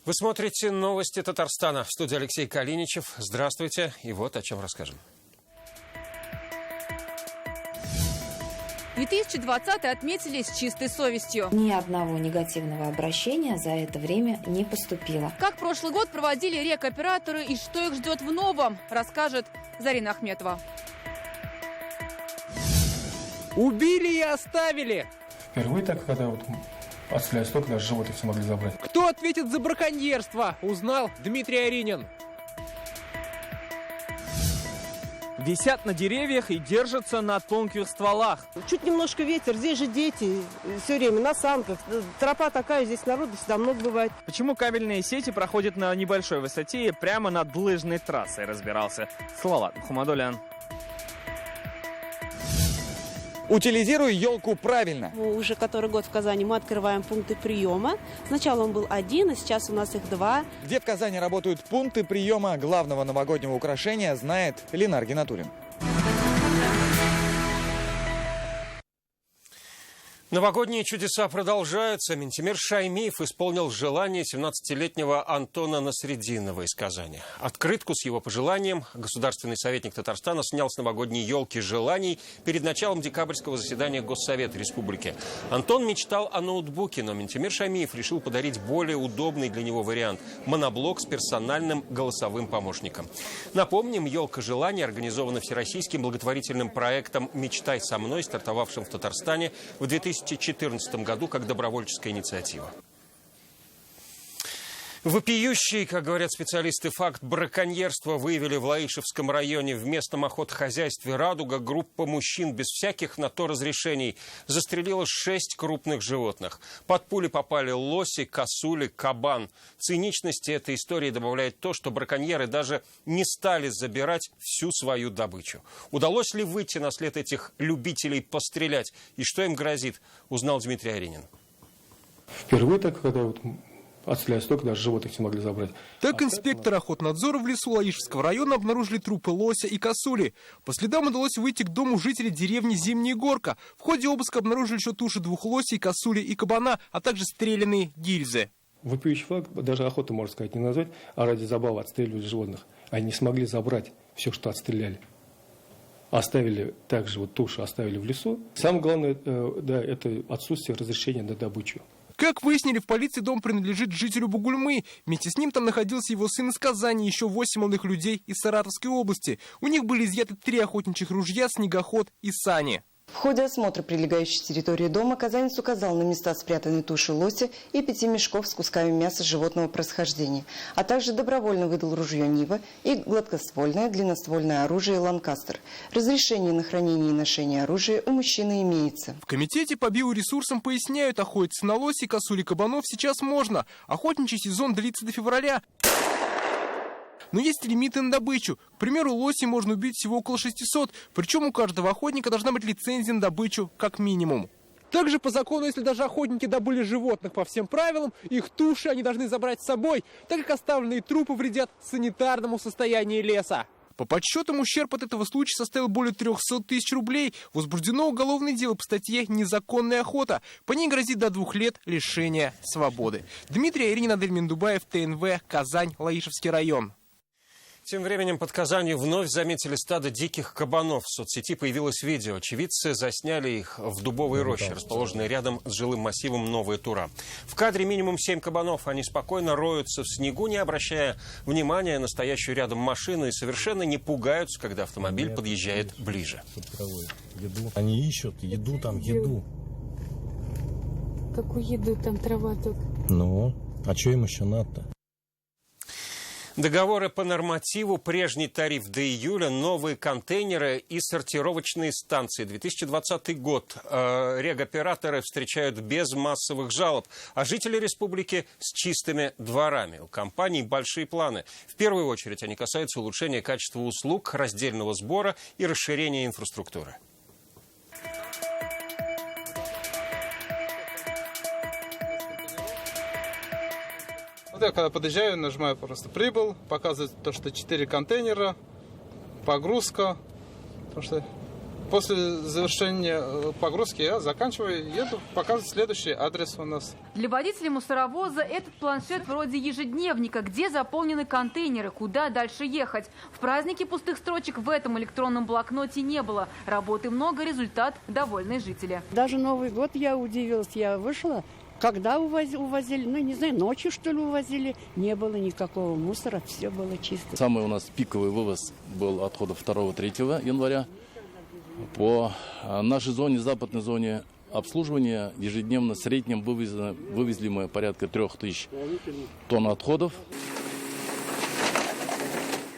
Вы смотрите новости Татарстана. В студии Алексей Калиничев. Здравствуйте. И вот о чем расскажем. 2020 отметили с чистой совестью. Ни одного негативного обращения за это время не поступило. Как прошлый год проводили рекоператоры и что их ждет в новом, расскажет Зарина Ахметова. Убили и оставили. Впервые так, когда отстреляли столько, даже животных все могли забрать. Кто ответит за браконьерство, узнал Дмитрий Аринин. Висят на деревьях и держатся на тонких стволах. Чуть немножко ветер, здесь же дети, все время на санках. Тропа такая, здесь народу всегда много бывает. Почему кабельные сети проходят на небольшой высоте и прямо над лыжной трассой, разбирался Салават Мухаммадулян. Утилизируй елку правильно. Уже который год в Казани мы открываем пункты приема. Сначала он был один, а сейчас у нас их 2. Где в Казани работают пункты приема главного новогоднего украшения, знает Ленар Гинатуллин. Новогодние чудеса продолжаются. Минтимир Шаймиев исполнил желание 17-летнего Антона Насреддинова из Казани. Открытку с его пожеланием государственный советник Татарстана снял с новогодней елки желаний перед началом декабрьского заседания Госсовета Республики. Антон мечтал о ноутбуке, но Минтимир Шаймиев решил подарить более удобный для него вариант – моноблок с персональным голосовым помощником. Напомним, елка желаний организована всероссийским благотворительным проектом «Мечтай со мной», стартовавшим в Татарстане в 2014 году как добровольческая инициатива. Вопиющий, как говорят специалисты, факт браконьерства выявили в Лаишевском районе. В местном охотхозяйстве «Радуга» группа мужчин без всяких на то разрешений застрелила 6 крупных животных. Под пули попали лоси, косули, кабан. Циничности этой истории добавляет то, что браконьеры даже не стали забирать всю свою добычу. Удалось ли выйти на след этих любителей пострелять? И что им грозит, узнал Дмитрий Аринин. Впервые так, когда отстреляли столько, даже животных все могли забрать. Так инспекторы охотнадзора в лесу Лаишевского района обнаружили трупы лося и косули. По следам удалось выйти к дому жителей деревни Зимняя Горка. В ходе обыска обнаружили еще туши 2 лосей, косули и кабана, а также стрелянные гильзы. Вопиющий факт, даже охоту, можно сказать, не назвать, а ради забавы отстреливали животных. Они не смогли забрать все, что отстреляли. Оставили также туши оставили в лесу. Самое главное, это отсутствие разрешения на добычу. Как выяснили, в полиции дом принадлежит жителю Бугульмы. Вместе с ним там находился его сын из Казани и еще 8 молодых людей из Саратовской области. У них были изъяты 3 охотничьих ружья, снегоход и сани. В ходе осмотра прилегающей территории дома казанец указал на места спрятанной туши лося и 5 мешков с кусками мяса животного происхождения, а также добровольно выдал ружье «Нива» и гладкоствольное длинноствольное оружие «Ланкастер». Разрешение на хранение и ношение оружия у мужчины имеется. В комитете по биоресурсам поясняют, охотиться на лоси, косуль и кабанов сейчас можно. Охотничий сезон длится до февраля. Но есть лимиты на добычу. К примеру, лоси можно убить всего около 600, причем у каждого охотника должна быть лицензия на добычу как минимум. Также по закону, если даже охотники добыли животных по всем правилам, их туши они должны забрать с собой, так как оставленные трупы вредят санитарному состоянию леса. По подсчетам, ущерб от этого случая составил более 300 тысяч рублей. Возбуждено уголовное дело по статье «Незаконная охота». По ней грозит до 2 лет лишения свободы. Дмитрий Аринин, Адель Миндубаев, ТНВ, Казань, Лаишевский район. Тем временем под Казанью вновь заметили стадо диких кабанов. В соцсети появилось видео. Очевидцы засняли их в дубовой роще, расположенной рядом с жилым массивом Новая Тура. В кадре минимум 7 кабанов. Они спокойно роются в снегу, не обращая внимания на стоящую рядом машину, и совершенно не пугаются, когда автомобиль подъезжает ближе. Они ищут еду, там еду. Какую еду? Там трава только. Ну, а что им еще надо-то? Договоры по нормативу, прежний тариф до июля, новые контейнеры и сортировочные станции. 2020 год. Регоператоры встречают без массовых жалоб, а жители республики с чистыми дворами. У компаний большие планы. В первую очередь они касаются улучшения качества услуг, раздельного сбора и расширения инфраструктуры. Я когда подъезжаю, нажимаю просто «Прибыл», показывает то, что 4 контейнера, погрузка, то что После завершения погрузки я заканчиваю, еду показывать следующий адрес у нас. Для водителей мусоровоза этот планшет вроде ежедневника, где заполнены контейнеры, куда дальше ехать. В празднике пустых строчек в этом электронном блокноте не было. Работы много, результат – довольные жители. Даже Новый год я удивилась, я вышла. Когда увозили, ну не знаю, ночью что ли увозили, не было никакого мусора, все было чисто. Самый у нас пиковый вывоз был отходов 2-3 января. По нашей зоне, западной зоне обслуживания, ежедневно в среднем вывезли мы порядка 3000 тонн отходов.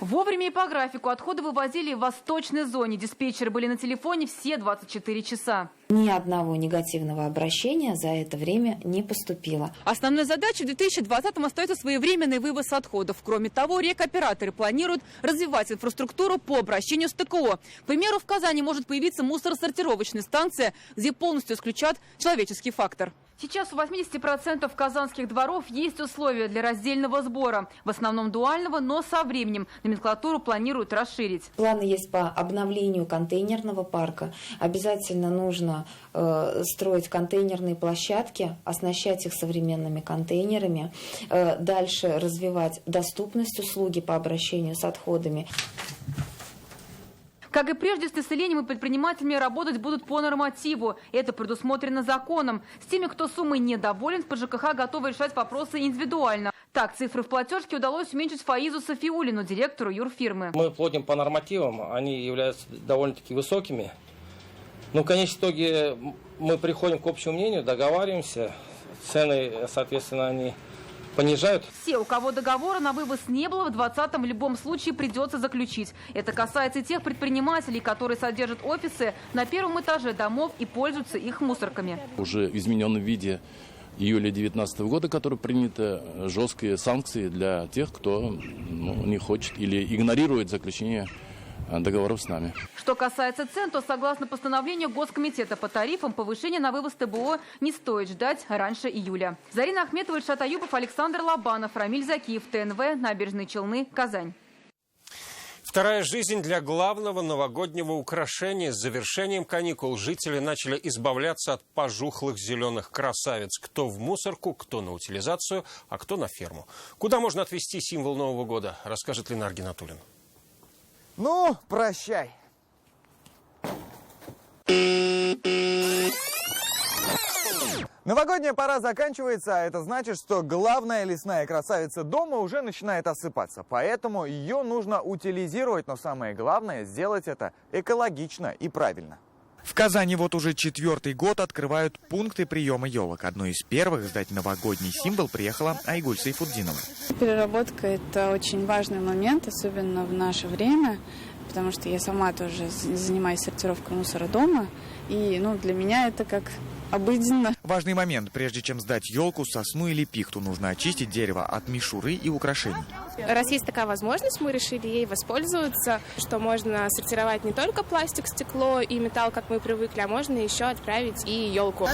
Вовремя и по графику отходы вывозили в восточной зоне. Диспетчеры были на телефоне все 24 часа. Ни одного негативного обращения за это время не поступило. Основной задачей в 2020-м остается своевременный вывоз отходов. Кроме того, рекоператоры планируют развивать инфраструктуру по обращению с ТКО. К примеру, в Казани может появиться мусоросортировочная станция, где полностью исключат человеческий фактор. Сейчас у 80% казанских дворов есть условия для раздельного сбора. В основном дуального, но со временем номенклатуру планируют расширить. Планы есть по обновлению контейнерного парка. Обязательно нужно строить контейнерные площадки, оснащать их современными контейнерами. Дальше развивать доступность услуги по обращению с отходами. Как и прежде, с населением и предпринимателями работать будут по нормативу. Это предусмотрено законом. С теми, кто суммой недоволен, по ЖКХ готовы решать вопросы индивидуально. Так, цифры в платежке удалось уменьшить Фаизу Софиулину, директору юрфирмы. Мы платим по нормативам, они являются довольно-таки высокими. Но в конечном итоге мы приходим к общему мнению, договариваемся. Цены, соответственно, они понижают. Все, у кого договора на вывоз не было, в 2020-м в любом случае придется заключить. Это касается и тех предпринимателей, которые содержат офисы на первом этаже домов и пользуются их мусорками. Уже в измененном виде июля 2019 года, который приняты жесткие санкции для тех, кто не хочет или игнорирует заключение договоров с нами. Что касается цен, то согласно постановлению Госкомитета по тарифам, повышение на вывоз ТБО не стоит ждать раньше июля. Зарина Ахметова, Ильшат Аюпов, Александр Лобанов, Рамиль Закиев, ТНВ, Набережные Челны, Казань. Вторая жизнь для главного новогоднего украшения. С завершением каникул жители начали избавляться от пожухлых зеленых красавиц. Кто в мусорку, кто на утилизацию, а кто на ферму. Куда можно отвезти символ Нового года, расскажет Ленар Гинатуллин. Ну, прощай. Новогодняя пора заканчивается, а это значит, что главная лесная красавица дома уже начинает осыпаться. Поэтому ее нужно утилизировать, но самое главное сделать это экологично и правильно. В Казани вот уже 4-й год открывают пункты приема елок. Одной из первых сдать новогодний символ приехала Айгуль Сайфутдинова. Переработка – это очень важный момент, особенно в наше время, потому что я сама тоже занимаюсь сортировкой мусора дома, и для меня это как обыденно. Важный момент. Прежде чем сдать елку, сосну или пихту, нужно очистить дерево от мишуры и украшений. Раз есть такая возможность, мы решили ей воспользоваться, что можно сортировать не только пластик, стекло и металл, как мы привыкли, а можно еще отправить и елку.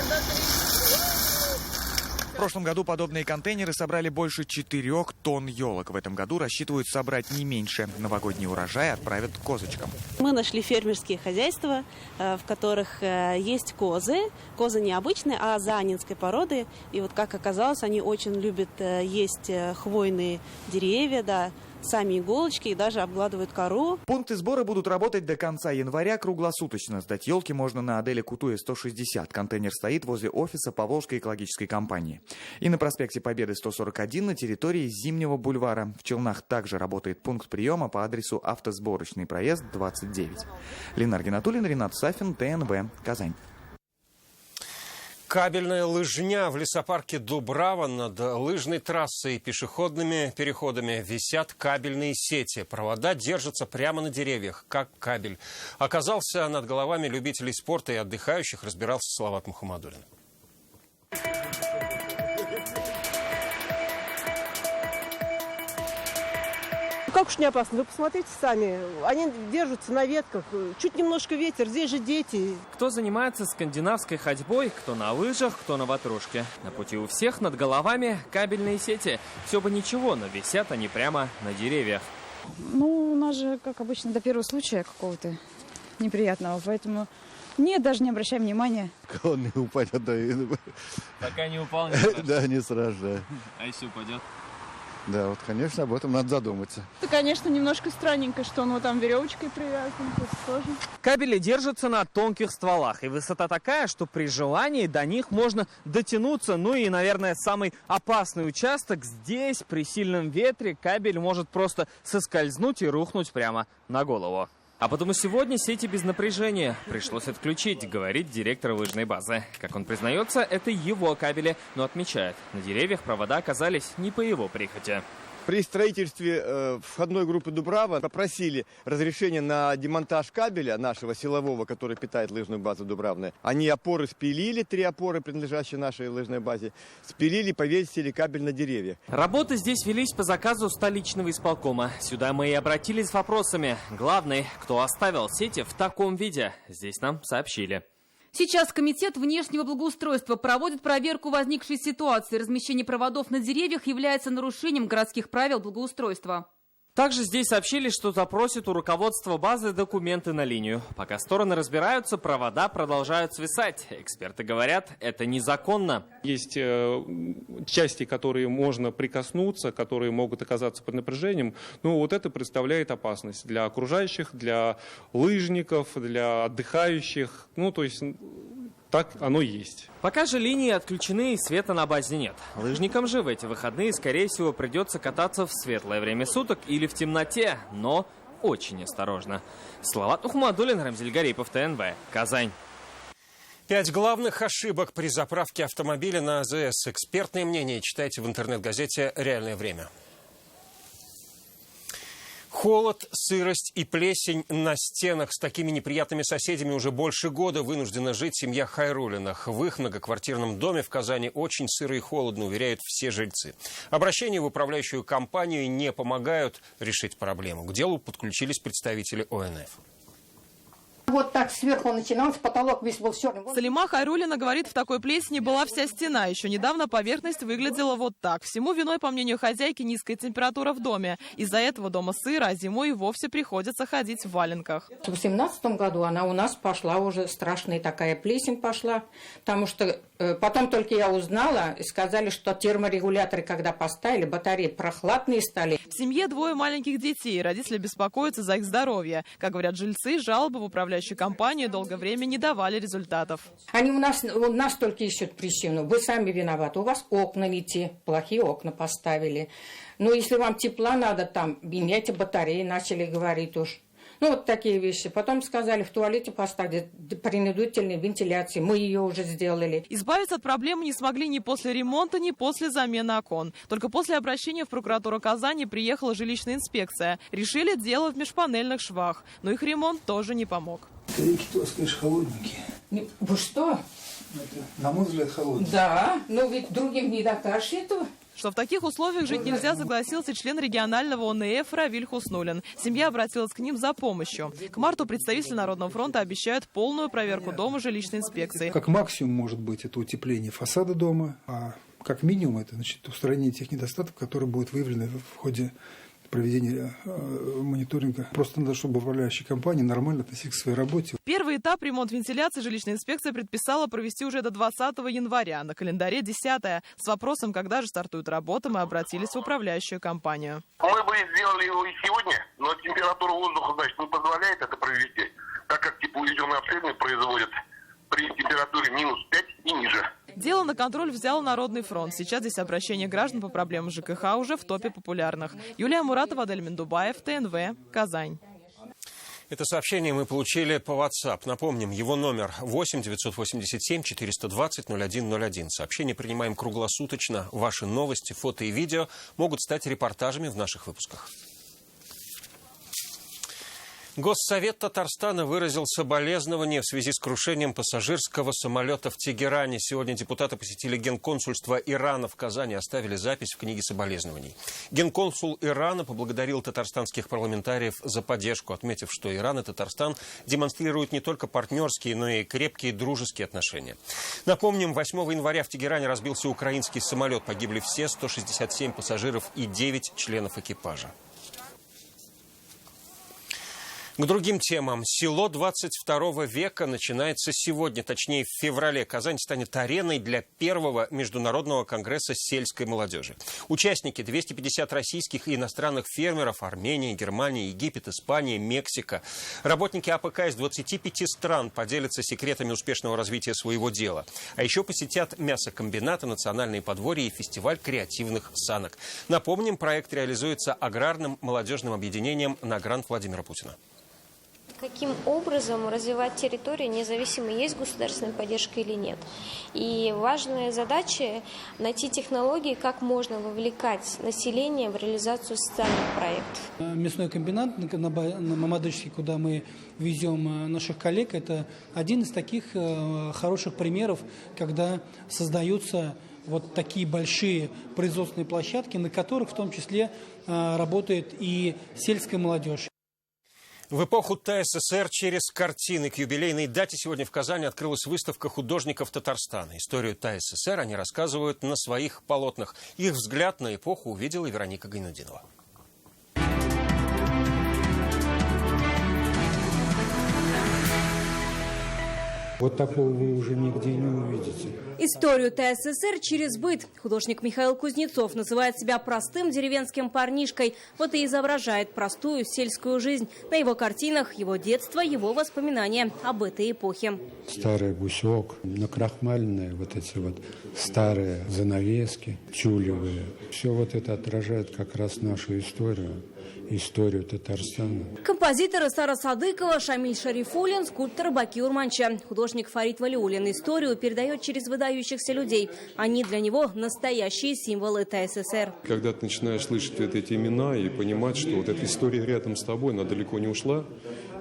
В прошлом году подобные контейнеры собрали больше 4 тонн елок. В этом году рассчитывают собрать не меньше. Новогодний урожай отправят козочкам. Мы нашли фермерские хозяйства, в которых есть козы. Козы не обычные, а заанинской породы. И вот как оказалось, они очень любят есть хвойные деревья, да, сами иголочки и даже обгладывают кору. Пункты сбора будут работать до конца января круглосуточно. Сдать елки можно на Аделе Кутуя 160. Контейнер стоит возле офиса Поволжской экологической компании. И на проспекте Победы 141 на территории Зимнего бульвара. В Челнах также работает пункт приема по адресу Автосборочный проезд 29. Ленар Гинатуллин, Ренат Сафин, ТНВ, Казань. Кабельная лыжня в лесопарке Дубрава. Над лыжной трассой и пешеходными переходами висят кабельные сети. Провода держатся прямо на деревьях, как кабель. Оказался над головами любителей спорта и отдыхающих, разбирался Салават Мухаммадуллин. Как уж не опасно, вы посмотрите сами, они держатся на ветках, чуть немножко ветер, здесь же дети. Кто занимается скандинавской ходьбой, кто на лыжах, кто на ватрушке. На пути у всех над головами кабельные сети. Все бы ничего, но висят они прямо на деревьях. У нас же, как обычно, до первого случая какого-то неприятного, поэтому нет, даже не обращаем внимания. Он не упадет, да. Пока не упал, не Да, не сразу, да. А если упадет? Да, вот, конечно, об этом надо задуматься. Это, конечно, немножко странненько, что он вот там веревочкой привязан. Тоже. Кабели держатся на тонких стволах, и высота такая, что при желании до них можно дотянуться. Ну и, наверное, самый опасный участок здесь, при сильном ветре, кабель может просто соскользнуть и рухнуть прямо на голову. А потому сегодня сети без напряжения пришлось отключить, говорит директор лыжной базы. Как он признается, это его кабели, но отмечает, на деревьях провода оказались не по его прихоти. При строительстве входной группы «Дубрава» попросили разрешение на демонтаж кабеля нашего силового, который питает лыжную базу «Дубравная». Они опоры спилили, 3 опоры, принадлежащие нашей лыжной базе, спилили, повесили кабель на деревья. Работы здесь велись по заказу столичного исполкома. Сюда мы и обратились с вопросами. Главный, кто оставил сети в таком виде, здесь нам сообщили. Сейчас Комитет внешнего благоустройства проводит проверку возникшей ситуации. Размещение проводов на деревьях является нарушением городских правил благоустройства. Также здесь сообщили, что запросят у руководства базы документы на линию. Пока стороны разбираются, провода продолжают свисать. Эксперты говорят, это незаконно. Есть части, которые можно прикоснуться, которые могут оказаться под напряжением. Но вот это представляет опасность для окружающих, для лыжников, для отдыхающих. Ну, то есть так оно и есть. Пока же линии отключены и света на базе нет. Лыжникам же в эти выходные, скорее всего, придется кататься в светлое время суток или в темноте, но очень осторожно. Салават Ухмадуллин, Рамзиль Гарипов, ТНВ, Казань. 5 главных ошибок при заправке автомобиля на АЗС. Экспертное мнение читайте в интернет-газете «Реальное время». Холод, сырость и плесень на стенах. С такими неприятными соседями уже больше года вынуждена жить семья Хайрулиных. В их многоквартирном доме в Казани очень сыро и холодно, уверяют все жильцы. Обращения в управляющую компанию не помогают решить проблему. К делу подключились представители ОНФ. Вот так сверху начиналось, потолок весь был черный. Салима Хайруллина говорит, в такой плесени была вся стена. Еще недавно поверхность выглядела вот так. Всему виной, по мнению хозяйки, низкая температура в доме. Из-за этого дома сыро, а зимой и вовсе приходится ходить в валенках. В 2018 году она у нас пошла уже страшная такая плесень пошла, потому что потом только я узнала, и сказали, что терморегуляторы, когда поставили, батареи прохладные стали. В семье 2 маленьких детей. Родители беспокоятся за их здоровье. Как говорят жильцы, жалобы в управляющую компанию долгое время не давали результатов. Они у нас только ищут причину. Вы сами виноваты. У вас окна не те, плохие окна поставили. Но если вам тепла надо, там, меняйте батареи, начали говорить уж. Ну, вот такие вещи. Потом сказали, в туалете поставить принудительной вентиляции. Мы ее уже сделали. Избавиться от проблемы не смогли ни после ремонта, ни после замены окон. Только после обращения в прокуратуру Казани приехала жилищная инспекция. Решили дело в межпанельных швах. Но их ремонт тоже не помог. Тарелки у вас, конечно, холодненькие. Вы что? Это, на мой взгляд, холодненькие. Да, но ведь другим не докажешь этого. Что в таких условиях жить нельзя, согласился член регионального ОНФ Равиль Хуснуллин. Семья обратилась к ним за помощью. К марту представители Народного фронта обещают полную проверку дома жилищной инспекции. Как максимум может быть это утепление фасада дома, а как минимум это устранение тех недостатков, которые будут выявлены в ходе проведения мониторинга. Просто надо, чтобы управляющая компания нормально относилась к своей работе. Первый этап ремонт вентиляции жилищная инспекция предписала провести уже до 20 января. На календаре 10-е. С вопросом, когда же стартуют работы, мы обратились в управляющую компанию. Мы бы сделали его и сегодня, но температура воздуха, значит, не позволяет это провести, так как теплоизолационное обследование производят при температуре минус 5 и ниже. Дело на контроль взял Народный фронт. Сейчас здесь обращение граждан по проблемам ЖКХ уже в топе популярных. Юлия Муратова, Адель Мендубаев, ТНВ, Казань. Это сообщение мы получили по WhatsApp. Напомним, его номер 8 987 420 0101. Сообщения принимаем круглосуточно. Ваши новости, фото и видео могут стать репортажами в наших выпусках. Госсовет Татарстана выразил соболезнования в связи с крушением пассажирского самолета в Тегеране. Сегодня депутаты посетили Генконсульство Ирана в Казани, оставили запись в книге соболезнований. Генконсул Ирана поблагодарил татарстанских парламентариев за поддержку, отметив, что Иран и Татарстан демонстрируют не только партнерские, но и крепкие дружеские отношения. Напомним, 8 января в Тегеране разбился украинский самолет. Погибли все 167 пассажиров и 9 членов экипажа. К другим темам. Село 22 века начинается сегодня, точнее в феврале. Казань станет ареной для первого международного конгресса сельской молодежи. Участники 250 российских и иностранных фермеров: Армения, Германия, Египет, Испания, Мексика. Работники АПК из 25 стран поделятся секретами успешного развития своего дела. А еще посетят мясокомбинаты, национальные подворья и фестиваль креативных санок. Напомним, проект реализуется аграрным молодежным объединением «На грант» Владимира Путина. Каким образом развивать территорию, независимо, есть государственная поддержка или нет. И важная задача – найти технологии, как можно вовлекать население в реализацию социальных проектов. Мясной комбинат на Мамадышке, куда мы везем наших коллег, это один из таких хороших примеров, когда создаются вот такие большие производственные площадки, на которых в том числе работает и сельская молодежь. В эпоху ТССР через картины. К юбилейной дате сегодня в Казани открылась выставка художников Татарстана. Историю ТССР они рассказывают на своих полотнах. Их взгляд на эпоху увидела и Вероника Гайнутдинова. Вот такого вы уже нигде не увидите. Историю ТССР через быт. Художник Михаил Кузнецов называет себя простым деревенским парнишкой. Вот и изображает простую сельскую жизнь. На его картинах его детство, его воспоминания об этой эпохе. Старый гусек, накрахмаленные вот эти вот старые занавески, тюлевые. Все вот это отражает как раз нашу историю. Историю Татарстана. Композиторы Сара Садыкова, Шамиль Шарифуллин, скульптор Баки Урманча. Художник Фарид Валиуллин историю передает через выдающихся людей. Они для него настоящие символы ТССР. Когда ты начинаешь слышать эти имена и понимать, что вот эта история рядом с тобой, она далеко не ушла,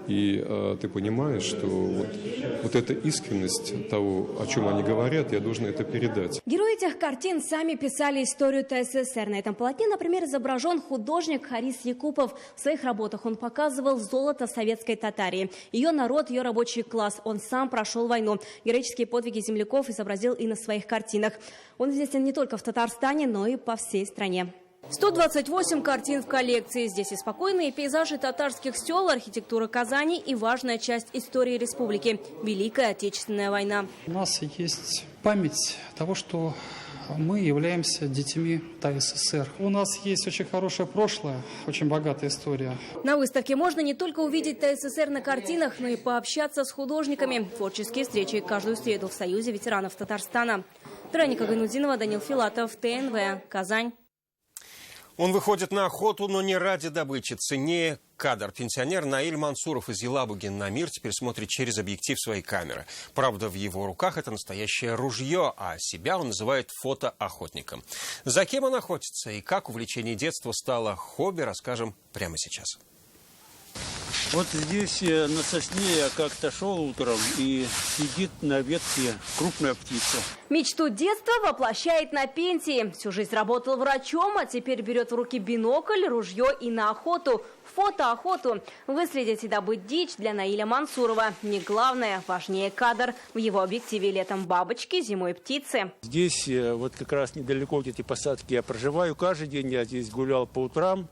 и ты понимаешь, что вот эта искренность того, о чем они говорят, я должен это передать. Герои этих картин сами писали историю ТССР. На этом полотне, например, изображен художник Харис Якупов. В своих работах он показывал золото советской Татарии. Ее народ, ее рабочий класс. Он сам прошел войну. Героические подвиги земляков изобразил и на своих картинах. Он известен не только в Татарстане, но и по всей стране. 128 картин в коллекции. Здесь и спокойные пейзажи татарских сел, архитектура Казани и важная часть истории республики – Великая Отечественная война. У нас есть память того, что мы являемся детьми ТССР. У нас есть очень хорошее прошлое, очень богатая история. На выставке можно не только увидеть ТССР на картинах, но и пообщаться с художниками. Творческие встречи каждую среду в Союзе ветеранов Татарстана. Вероника Гайнутдинова, Данил Филатов, ТНВ, Казань. Он выходит на охоту, но не ради добычи. Ценнее кадр. Пенсионер Наиль Мансуров из Елабуги на мир теперь смотрит через объектив своей камеры. Правда, в его руках это настоящее ружье, а себя он называет фотоохотником. За кем он охотится и как увлечение детства стало хобби, расскажем прямо сейчас. Вот здесь на сосне я как-то шел утром, и сидит на ветке крупная птица. Мечту детства воплощает на пенсии. Всю жизнь работал врачом, а теперь берет в руки бинокль, ружье и на охоту. Фотоохоту. Выследить и добыть дичь для Наиля Мансурова. Не главное, важнее кадр. В его объективе летом бабочки, зимой птицы. Здесь вот как раз недалеко от этой посадки я проживаю. Каждый день я здесь гулял по утрам,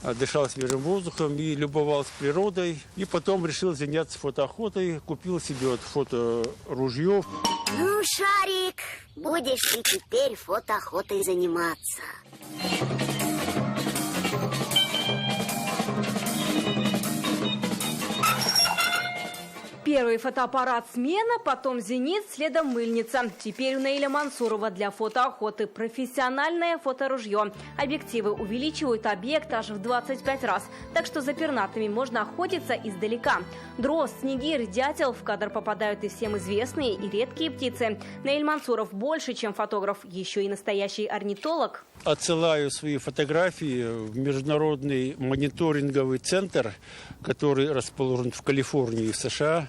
дышал свежим воздухом и любовался природой. И потом решил заняться фотоохотой. Купил себе вот фоторужье. Ну, Шарик, будешь ты теперь фотоохотой заниматься. Первый фотоаппарат «Смена», потом «Зенит», следом «Мыльница». Теперь у Наиля Мансурова для фотоохоты профессиональное фоторужье. Объективы увеличивают объект аж в 25 раз, так что за пернатыми можно охотиться издалека. Дрозд, снегирь, дятел в кадр попадают и всем известные, и редкие птицы. Наиль Мансуров больше, чем фотограф, еще и настоящий орнитолог. Отсылаю свои фотографии в международный мониторинговый центр, который расположен в Калифорнии, в США.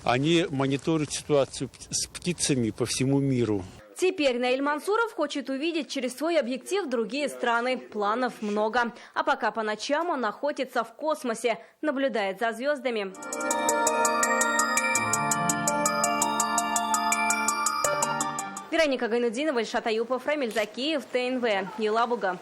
Они мониторят ситуацию с птицами по всему миру. Теперь Наиль Мансуров хочет увидеть через свой объектив другие страны. Планов много. А пока по ночам он охотится в космосе, наблюдает за звездами. Вероника Гайнутдинова, Ильшат Аюпов, Рамиль Закиев, ТНВ, Елабуга.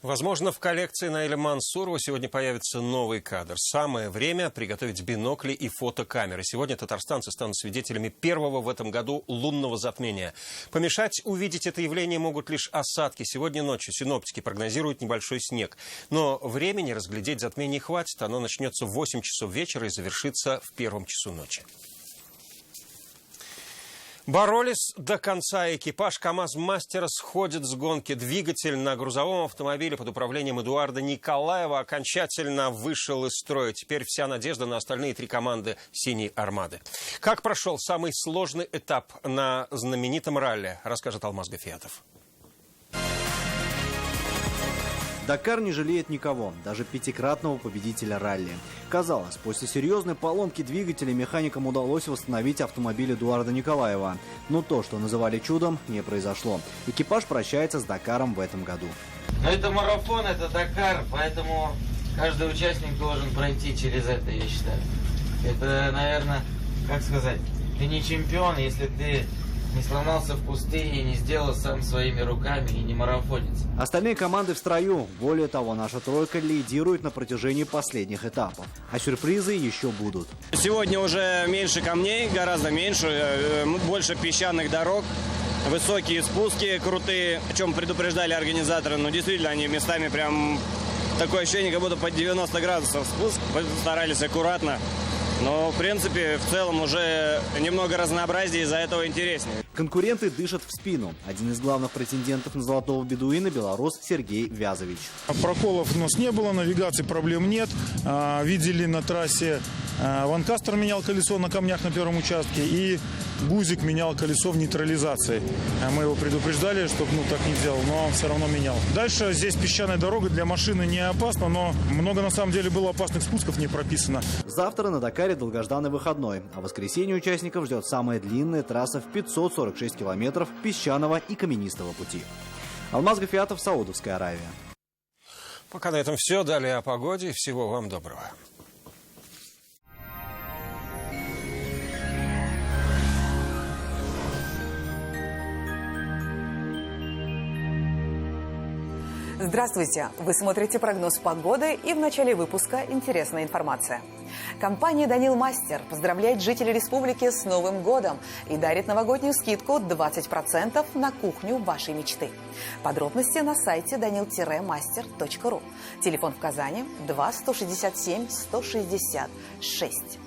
Возможно, в коллекции Наиля Мансурова сегодня появится новый кадр. Самое время приготовить бинокли и фотокамеры. Сегодня татарстанцы станут свидетелями первого в этом году лунного затмения. Помешать увидеть это явление могут лишь осадки. Сегодня ночью синоптики прогнозируют небольшой снег. Но времени разглядеть затмение хватит. Оно начнется в 8 часов вечера и завершится в 1 часу ночи. Боролись до конца. Экипаж КамАЗ-мастера сходит с гонки. Двигатель на грузовом автомобиле под управлением Эдуарда Николаева окончательно вышел из строя. Теперь вся надежда на остальные 3 команды «Синей Армады». Как прошел самый сложный этап на знаменитом ралли, расскажет Алмаз Гафиятов. Дакар не жалеет никого, даже 5-кратного победителя ралли. Казалось, после серьезной поломки двигателя механикам удалось восстановить автомобиль Эдуарда Николаева. Но то, что называли чудом, не произошло. Экипаж прощается с Дакаром в этом году. Но это марафон, это Дакар, поэтому каждый участник должен пройти через это, я считаю. Это, наверное, как сказать, ты не чемпион, если ты не сломался в пустыне, не сделал сам своими руками и не марафонец. Остальные команды в строю. Более того, наша тройка лидирует на протяжении последних этапов. А сюрпризы еще будут. Сегодня уже меньше камней, гораздо меньше, больше песчаных дорог. Высокие спуски крутые, о чем предупреждали организаторы. Но действительно, они местами прям такое ощущение, как будто под 90 градусов спуск. Старались аккуратно. Но, в принципе, в целом уже немного разнообразия, из-за этого интереснее. Конкуренты дышат в спину. Один из главных претендентов на золотого бедуина – белорус Сергей Вязович. Проколов у нас не было, навигации проблем нет. Видели на трассе, Ванкастер менял колесо на камнях на первом участке, и Гузик менял колесо в нейтрализации. Мы его предупреждали, чтобы так не делал, но он все равно менял. Дальше здесь песчаная дорога, для машины не опасно, но много на самом деле было опасных спусков не прописано. Завтра на Дакаре долгожданный выходной, а в воскресенье участников ждет самая длинная трасса в 546 километров песчаного и каменистого пути. Алмаз Гафиятов, Саудовская Аравия. Пока на этом все. Далее о погоде. Всего вам доброго. Здравствуйте! Вы смотрите прогноз погоды, и в начале выпуска интересная информация. Компания «Данил Мастер» поздравляет жителей республики с Новым годом и дарит новогоднюю скидку 20% на кухню вашей мечты. Подробности на сайте danil-master.ru. Телефон в Казани 2 167 166.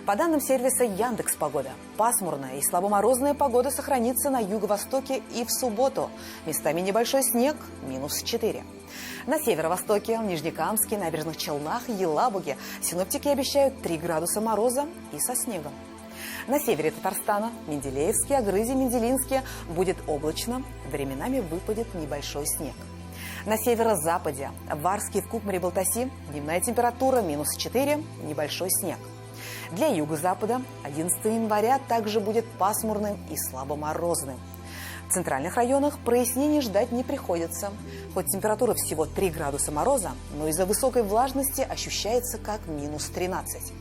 По данным сервиса Яндекс.Погода, пасмурная и слабоморозная погода сохранится на юго-востоке и в субботу. Местами небольшой снег – -4. На северо-востоке, в Нижнекамске, Набережных Челнах, Елабуге синоптики обещают 3 градуса мороза и со снегом. На севере Татарстана, Менделеевске, Агрызе, Менделинске будет облачно, временами выпадет небольшой снег. На северо-западе, в Варске, в Кукмаре-Балтаси дневная температура -4, небольшой снег. Для юго-запада 11 января также будет пасмурным и слабоморозным. В центральных районах прояснений ждать не приходится. Хоть температура всего 3 градуса мороза, но из-за высокой влажности ощущается как -13.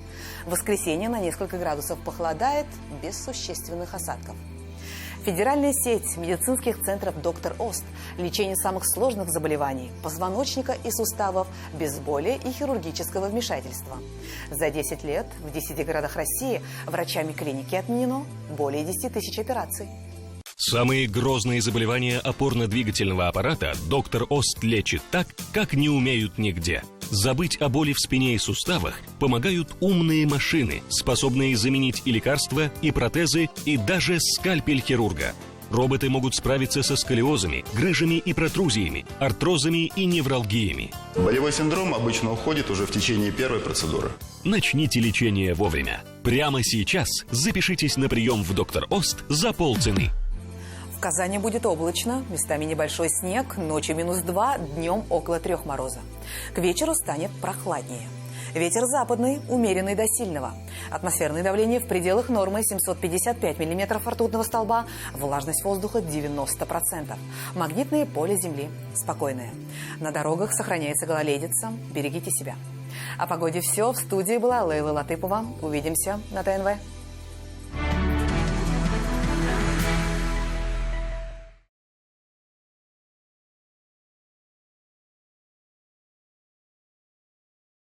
В воскресенье на несколько градусов похолодает без существенных осадков. Федеральная сеть медицинских центров «Доктор Ост» лечение самых сложных заболеваний позвоночника и суставов без боли и хирургического вмешательства. За 10 лет в 10 городах России врачами клиники отменено более 10 тысяч операций. Самые грозные заболевания опорно-двигательного аппарата «Доктор Ост» лечит так, как не умеют нигде. Забыть о боли в спине и суставах помогают умные машины, способные заменить и лекарства, и протезы, и даже скальпель хирурга. Роботы могут справиться со сколиозами, грыжами и протрузиями, артрозами и невралгиями. Болевой синдром обычно уходит уже в течение первой процедуры. Начните лечение вовремя. Прямо сейчас запишитесь на прием в «Доктор Ост» за полцены. В Казани будет облачно, местами небольшой снег, ночью -2, днем около 3 мороза. К вечеру станет прохладнее. Ветер западный, умеренный до сильного. Атмосферное давление в пределах нормы 755 миллиметров ртутного столба, влажность воздуха 90%. Магнитное поле Земли спокойное. На дорогах сохраняется гололедица, берегите себя. О погоде все. В студии была Лейла Латыпова. Увидимся на ТНВ.